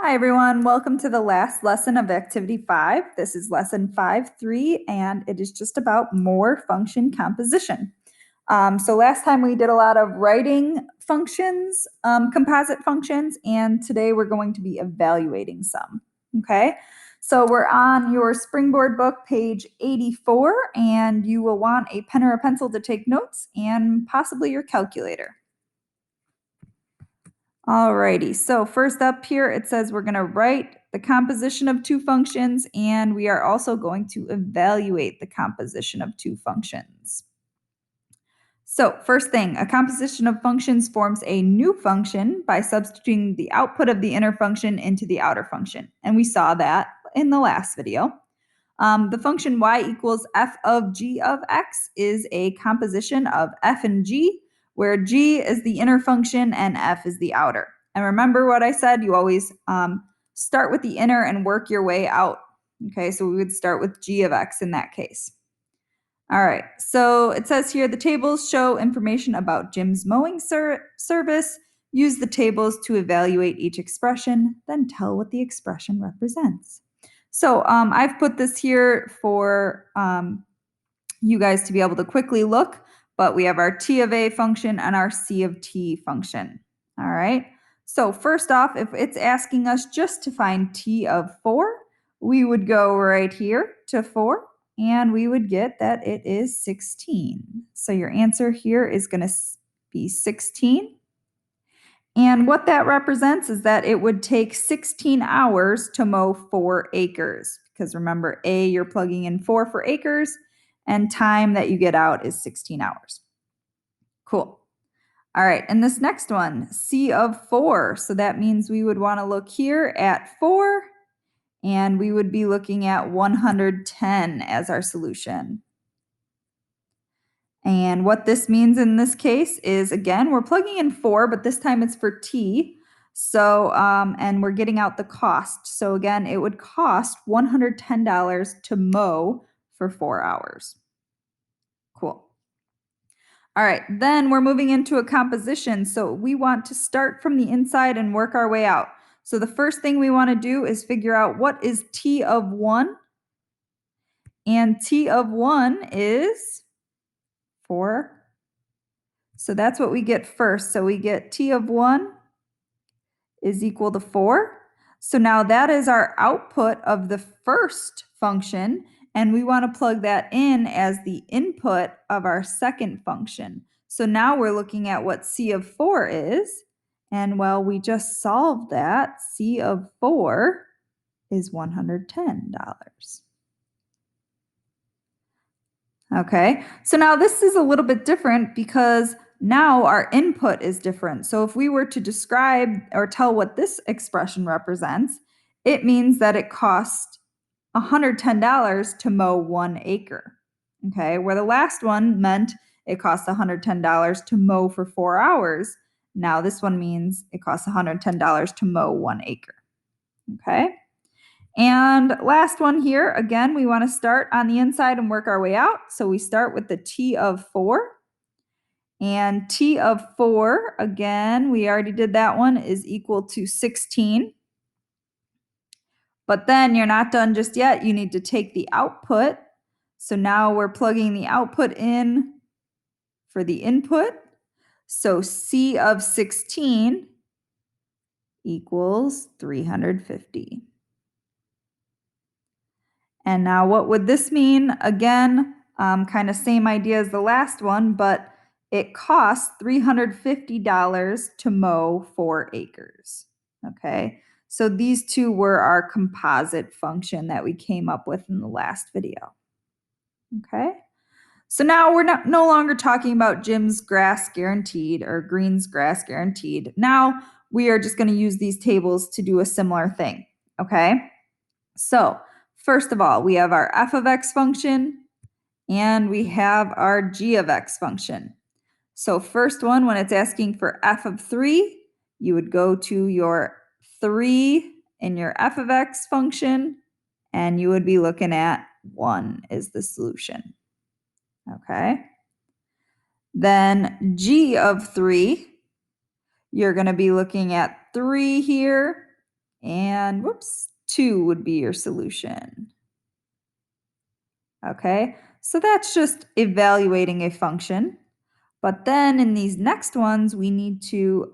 Hi everyone, welcome to the last lesson of Activity 5. This is Lesson 5.3 and it is just about more function composition. So last time we did a lot of writing functions, composite functions, and today we're going to be evaluating some, okay? So we're on your Springboard book, page 84, and you will want a pen or a pencil to take notes and possibly your calculator. Alrighty, so first up here, it says we're going to write the composition of two functions, and we are also going to evaluate the composition of two functions. So first thing, a composition of functions forms a new function by substituting the output of the inner function into the outer function, and we saw that in the last video. The function y equals f of g of x is a composition of f and g, where g is the inner function and f is the outer. And remember what I said, you always start with the inner and work your way out. Okay, so we would start with g of x in that case. All right, so it says here, the tables show information about Jim's mowing service. Use the tables to evaluate each expression, then tell what the expression represents. So I've put this here for you guys to be able to quickly look, but we have our t of a function and our c of t function. All right, so first off, if it's asking us just to find t of 4, we would go right here to 4, and we would get that it is 16. So your answer here is going to be 16. And what that represents is that it would take 16 hours to mow 4 acres. Because remember, you're plugging in 4 for acres, and time that you get out is 16 hours. Cool. All right, and this next one, C of 4. So that means we would want to look here at 4, and we would be looking at 110 as our solution. And what this means in this case is, again, we're plugging in 4, but this time it's for t. So, and we're getting out the cost. So again, it would cost $110 to mow for 4 hours. Cool. All right, then we're moving into a composition. So we want to start from the inside and work our way out. So the first thing we want to do is figure out what is t of 1. And t of 1 is 4. So that's what we get first. So we get t of 1 is equal to 4. So now that is our output of the first function, and we want to plug that in as the input of our second function. So now we're looking at what c of 4 is, and well, we just solved that. C of 4 is $110. Okay, so now this is a little bit different because now our input is different. So if we were to describe or tell what this expression represents, it means that it costs $110 to mow 1 acre. Okay, where the last one meant it costs $110 to mow for 4 hours. Now this one means it costs $110 to mow 1 acre. Okay. And last one here, again, we want to start on the inside and work our way out. So we start with the t of 4. And t of 4, again, we already did that one, is equal to 16. But then you're not done just yet. You need to take the output. So now we're plugging the output in for the input. So c of 16 equals 350. And now what would this mean? Again, kind of same idea as the last one, but it costs $350 to mow 4 acres. Okay, so these two were our composite function that we came up with in the last video. Okay, so now we're no longer talking about Jim's grass guaranteed or Green's grass guaranteed. Now we are just going to use these tables to do a similar thing. Okay, so first of all, we have our f of x function and we have our g of x function. So first one, when it's asking for f of 3, you would go to your 3 in your f of x function, and you would be looking at 1 is the solution. Okay. Then g of 3, you're going to be looking at 3 here, and whoops, 2 would be your solution. Okay, so that's just evaluating a function. But then in these next ones, we need to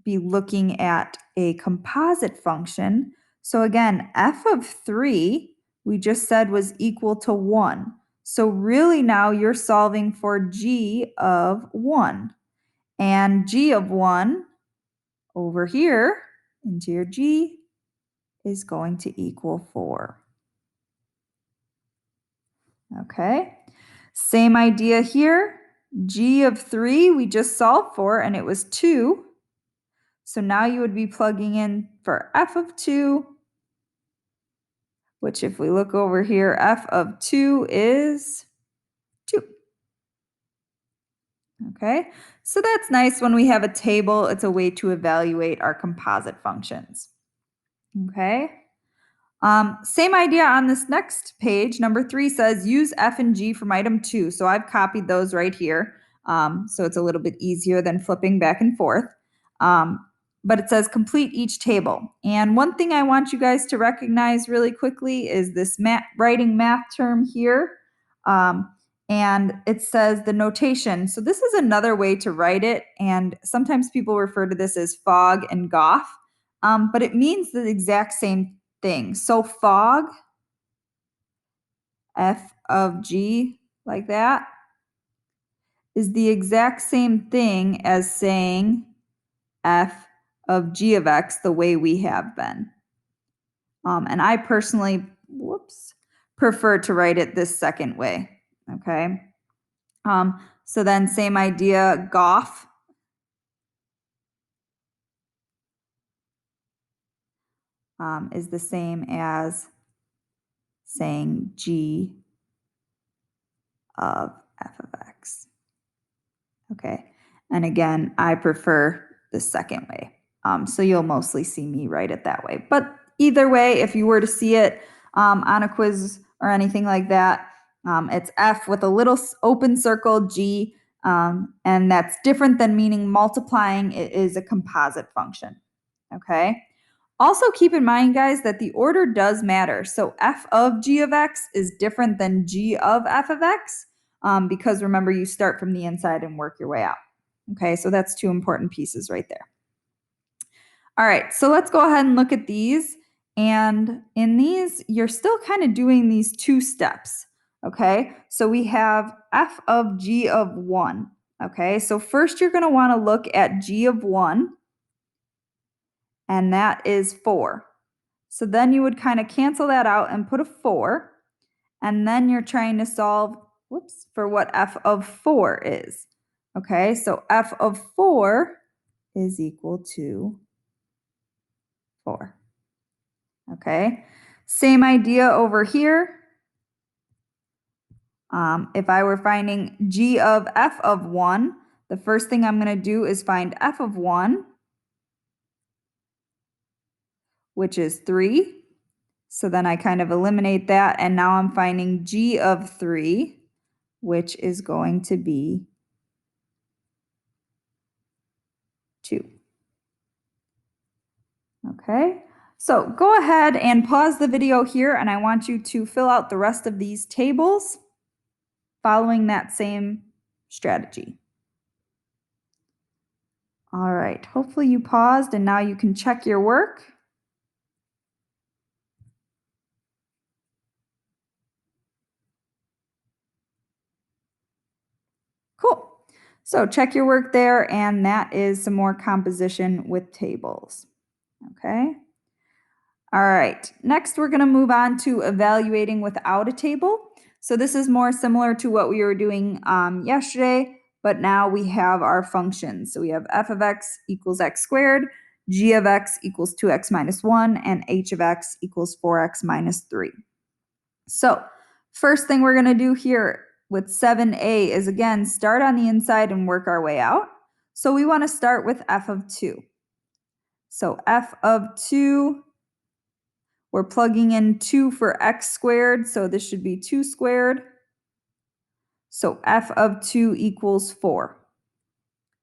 be looking at a composite function. So again, f of 3, we just said was equal to 1. So really now you're solving for g of 1. And g of 1 over here into your g is going to equal 4. Okay, same idea here. G of 3 we just solved for and it was 2. So now you would be plugging in for f of 2, which if we look over here, f of 2 is 2. Okay, so that's nice when we have a table. It's a way to evaluate our composite functions. Okay. Same idea on this next page. Number 3 says use F and G from item 2. So I've copied those right here. So it's a little bit easier than flipping back and forth. But it says complete each table. And one thing I want you guys to recognize really quickly is this writing math term here. And it says the notation. So this is another way to write it. And sometimes people refer to this as fog and Goff. But it means the exact same thing. So fog, f of g, like that, is the exact same thing as saying f of g of x the way we have been. And I personally, prefer to write it this second way, okay? So then same idea, Goff. Is the same as saying g of f of x. Okay, and again, I prefer the second way. So you'll mostly see me write it that way. But either way, if you were to see it on a quiz or anything like that, it's f with a little open circle g, and that's different than meaning multiplying. It is a composite function, okay? Also keep in mind, guys, that the order does matter. So f of g of x is different than g of f of x, because remember, you start from the inside and work your way out. Okay, so that's 2 important pieces right there. All right, so let's go ahead and look at these. And in these, you're still kind of doing these 2 steps. Okay, so we have f of g of 1. Okay, so first you're going to want to look at g of 1, and that is 4. So then you would kind of cancel that out and put a 4. And then you're trying to solve, for what f of 4 is. Okay, so f of 4 is equal to 4. Okay, same idea over here. If I were finding g of f of 1, the first thing I'm going to do is find f of 1, which is 3. So then I kind of eliminate that, and now I'm finding g of 3, which is going to be 2. Okay, so go ahead and pause the video here, and I want you to fill out the rest of these tables following that same strategy. All right, hopefully you paused and now you can check your work. Cool. So check your work there, and that is some more composition with tables. Okay. All right, next we're going to move on to evaluating without a table. So this is more similar to what we were doing yesterday, but now we have our functions. So we have f of x equals x squared, g of x equals 2x minus 1, and h of x equals 4x minus 3. So first thing we're going to do here with 7a is, again, start on the inside and work our way out. So we want to start with f of 2. So f of 2, we're plugging in 2 for x squared, so this should be 2 squared. So f of 2 equals 4.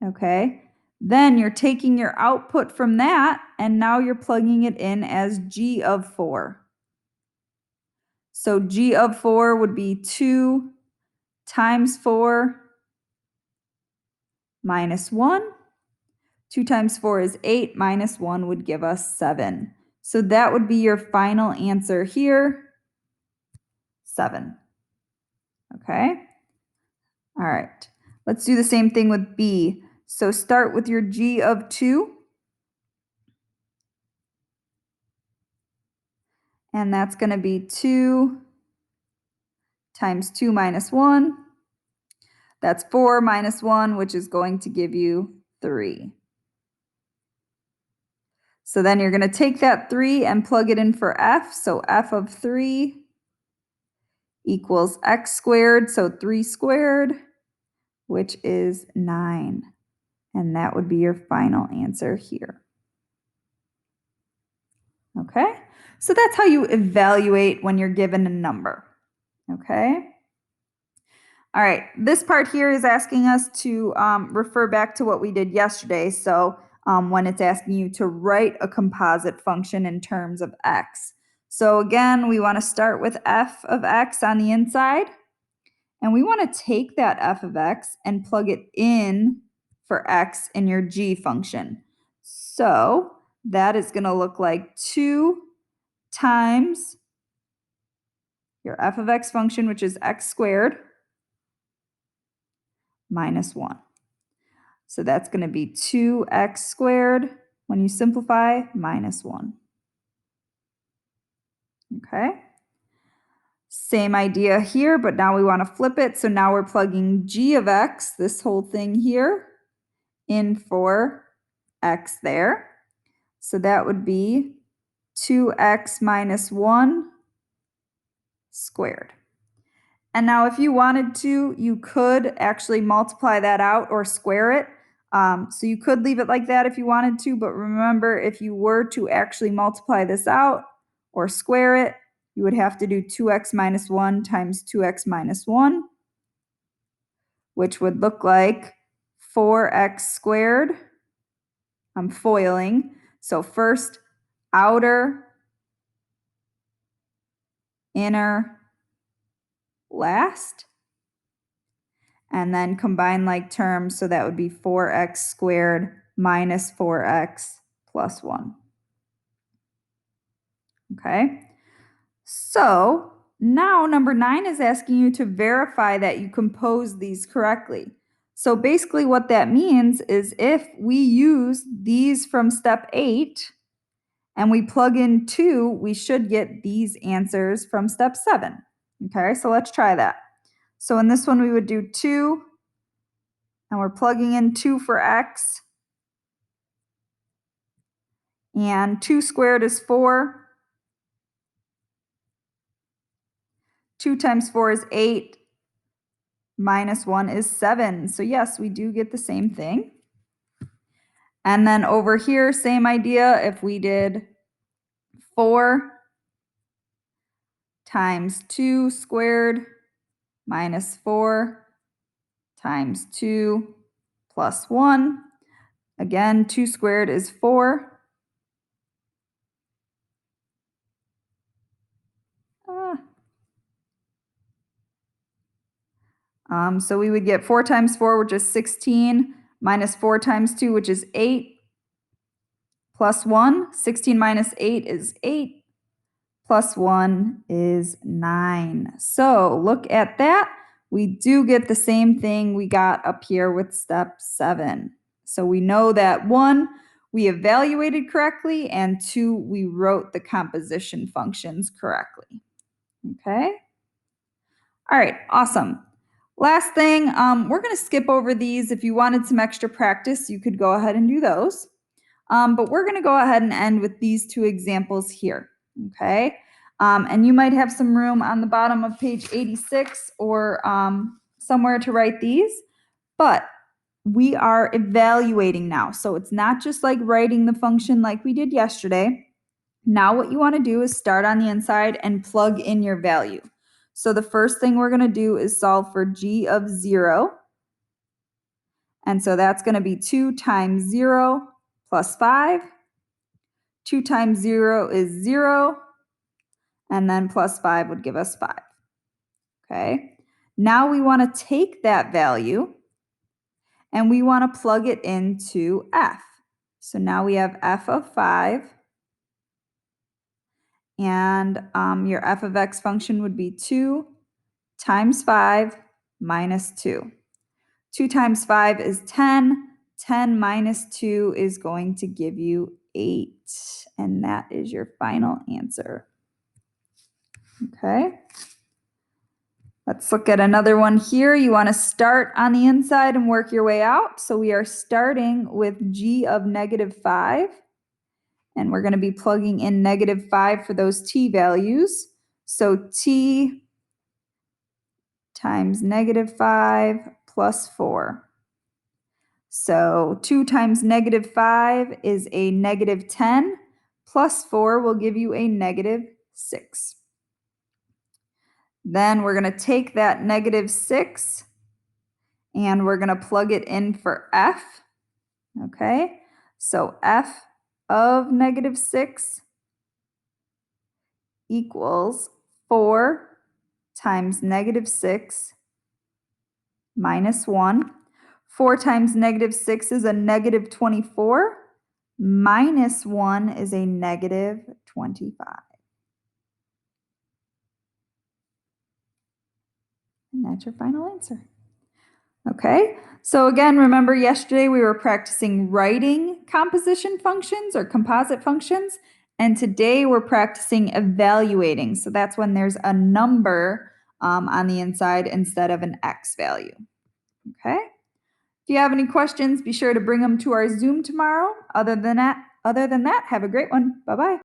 Okay, Then you're taking your output from that, and now you're plugging it in as g of 4. So g of 4 would be 2 times 4 minus 1. 2 times 4 is 8, minus 1 would give us 7. So that would be your final answer here, 7. Okay? All right. Let's do the same thing with B. So start with your g of 2. And that's going to be 2 times 2 minus 1. That's 4 minus 1, which is going to give you 3. So then you're going to take that 3 and plug it in for f. So f of 3 equals x squared, so 3 squared, which is 9. And that would be your final answer here. Okay? So that's how you evaluate when you're given a number. Okay? All right, this part here is asking us to refer back to what we did yesterday. So when it's asking you to write a composite function in terms of x. So again, we want to start with f of x on the inside. And we want to take that f of x and plug it in for x in your g function. So that is going to look like 2 times your f of x function, which is x squared, minus 1. So that's going to be 2x squared, when you simplify, minus 1. Okay? Same idea here, but now we want to flip it. So now we're plugging g of x, this whole thing here, in for x there. So that would be 2x minus 1 squared. And now if you wanted to, you could actually multiply that out or square it. So you could leave it like that if you wanted to, but remember, if you were to actually multiply this out or square it, you would have to do 2x minus 1 times 2x minus 1, which would look like 4x squared. I'm foiling. So first, outer, inner, last, and then combine like terms, so that would be 4x squared minus 4x plus 1. Okay, so now number 9 is asking you to verify that you compose these correctly. So basically what that means is if we use these from step 8 and we plug in 2, we should get these answers from step 7. Okay, so let's try that. So in this one, we would do 2, and we're plugging in 2 for x. And 2 squared is 4. 2 times 4 is 8. Minus 1 is 7. So yes, we do get the same thing. And then over here, same idea. If we did 4 times 2 squared minus 4 times 2 plus 1. Again, 2 squared is 4. So we would get 4 times 4, which is 16, minus 4 times 2, which is 8, plus 1. 16 minus 8 is 8, plus 1 is 9. So look at that. We do get the same thing we got up here with step 7. So we know that 1, we evaluated correctly, and 2, we wrote the composition functions correctly. Okay? All right, awesome. Last thing, we're going to skip over these. If you wanted some extra practice, you could go ahead and do those. But we're going to go ahead and end with these 2 examples here, okay? And you might have some room on the bottom of page 86 or somewhere to write these, but we are evaluating now. So it's not just like writing the function like we did yesterday. Now what you want to do is start on the inside and plug in your value. So the first thing we're going to do is solve for g of 0. And so that's going to be 2 times 0 plus 5. 2 times 0 is 0. And then plus 5 would give us 5. Okay. Now we want to take that value and we want to plug it into f. So now we have f of 5. And your f of x function would be 2 times 5 minus 2. 2 times 5 is 10. 10 minus 2 is going to give you 8. And that is your final answer. Okay. Let's look at another one here. You want to start on the inside and work your way out. So we are starting with g of negative 5. And we're going to be plugging in negative 5 for those t values. So t times negative 5 plus 4. So 2 times negative 5 is a negative 10. Plus 4 will give you a negative 6. Then we're going to take that negative 6 and we're going to plug it in for f. Okay, so f of negative 6 equals 4 times negative 6 minus 1. 4 times negative 6 is a negative 24. Minus 1 is a negative 25. And that's your final answer. Okay, so again, remember yesterday we were practicing writing composition functions or composite functions, and today we're practicing evaluating. So that's when there's a number on the inside instead of an x value. Okay, if you have any questions, be sure to bring them to our Zoom tomorrow. Other than that, have a great one. Bye-bye.